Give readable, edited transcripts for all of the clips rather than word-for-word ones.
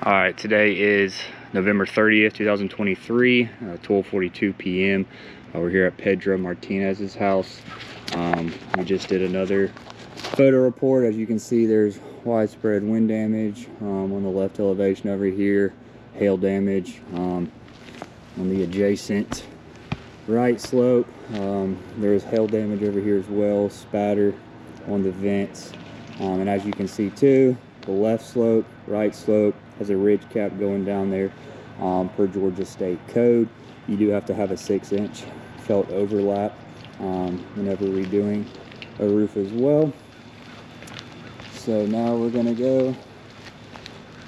All right, today is November 30th, 2023, 12:42 p.m. We're here at Pedro Martinez's house. We just did another photo report. As you can see, there's widespread wind damage on the left elevation over here, hail damage on the adjacent right slope. There's hail damage over here as well, spatter on the vents. And as you can see too, the left slope, right slope has a ridge cap going down there. Per Georgia State code, you do have to have a 6-inch felt overlap whenever redoing a roof as well. So now we're gonna go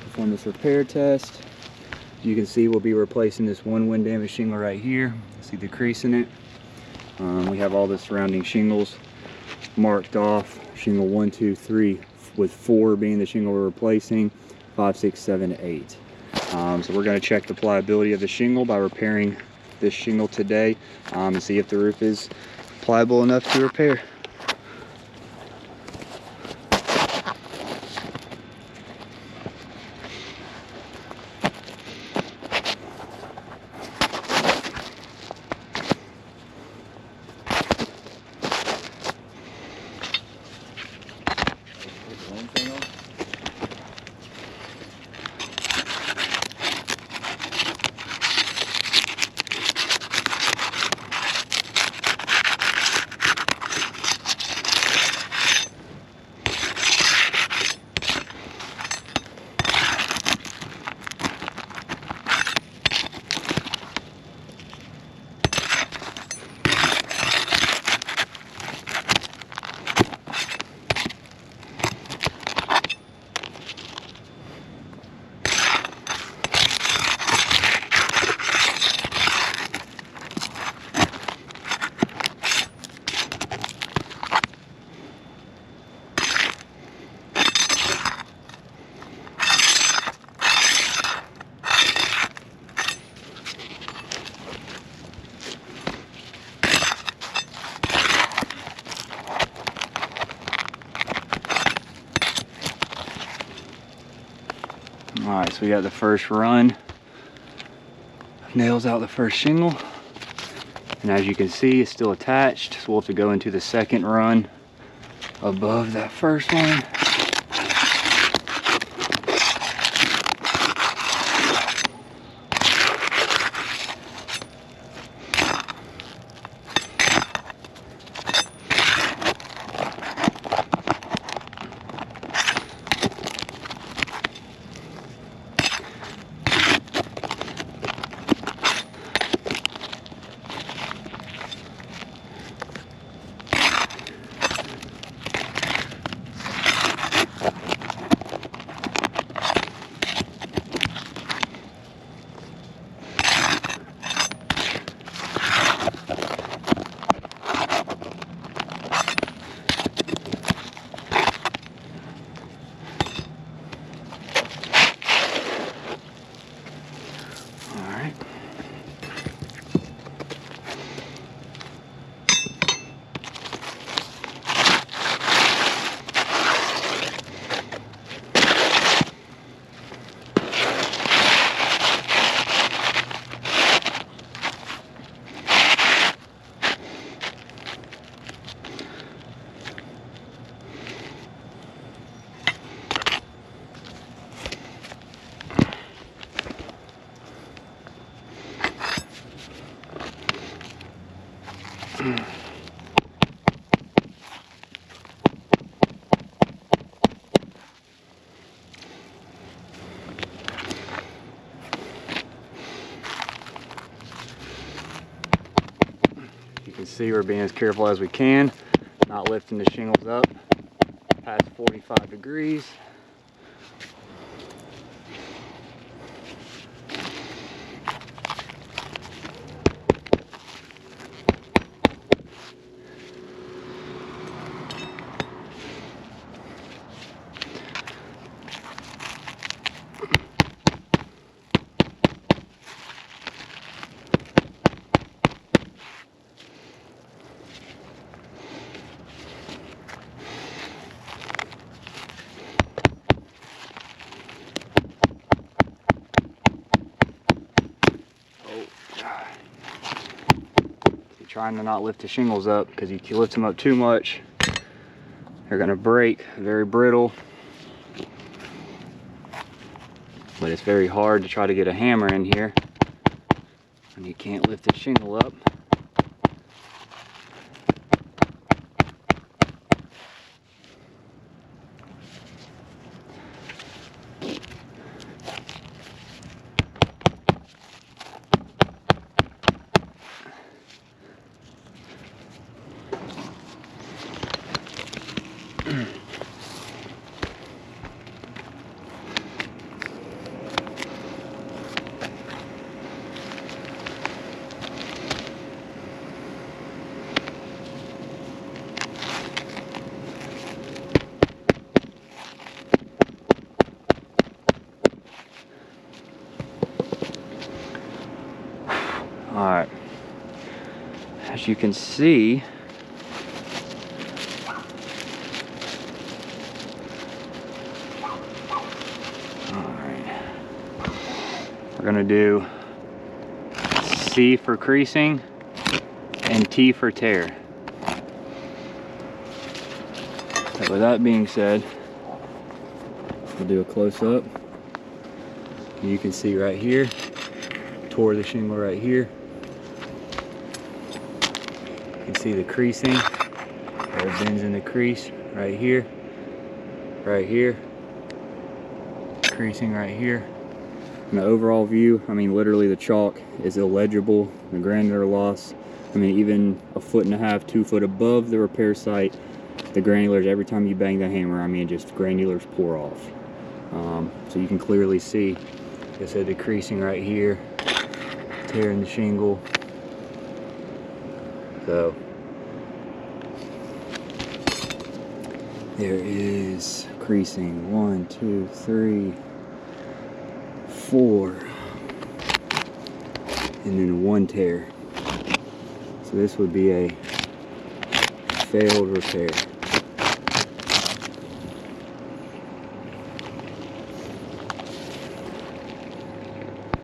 perform this repair test. You can see we'll be replacing this one wind damage shingle right here. See the crease in it. We have all the surrounding shingles marked off. Shingle 1, 2, 3, with 4 being the shingle we're replacing. 5, 6, 7, 8. So we're going to check the pliability of the shingle by repairing this shingle today and see if the roof is pliable enough to repair. Alright, so we got the first run, nails out the first shingle, and as you can see it's still attached, so we'll have to go into the second run above that first one. You can see we're being as careful as we can, not lifting the shingles up past 45 degrees. trying to not lift the shingles up, because if you lift them up too much, they're gonna break. Very brittle. But it's very hard to try to get a hammer in here when you can't lift the shingle up. Alright, as you can see, we're going to do C for creasing and T for tear. But with that being said, we'll do a close-up. You can see right here, tore the shingle right here. You can see the creasing, where it bends in the crease right here, creasing right here. And the overall view, I mean, literally the chalk is illegible. The granular loss, I mean, even 1.5 feet, 2 feet above the repair site, the granulars, every time you bang the hammer, I mean, just granulars pour off. So you can clearly see, like I said, the creasing right here, tearing the shingle. So there is creasing 1, 2, 3, 4, and then 1 tear. So this would be a failed repair.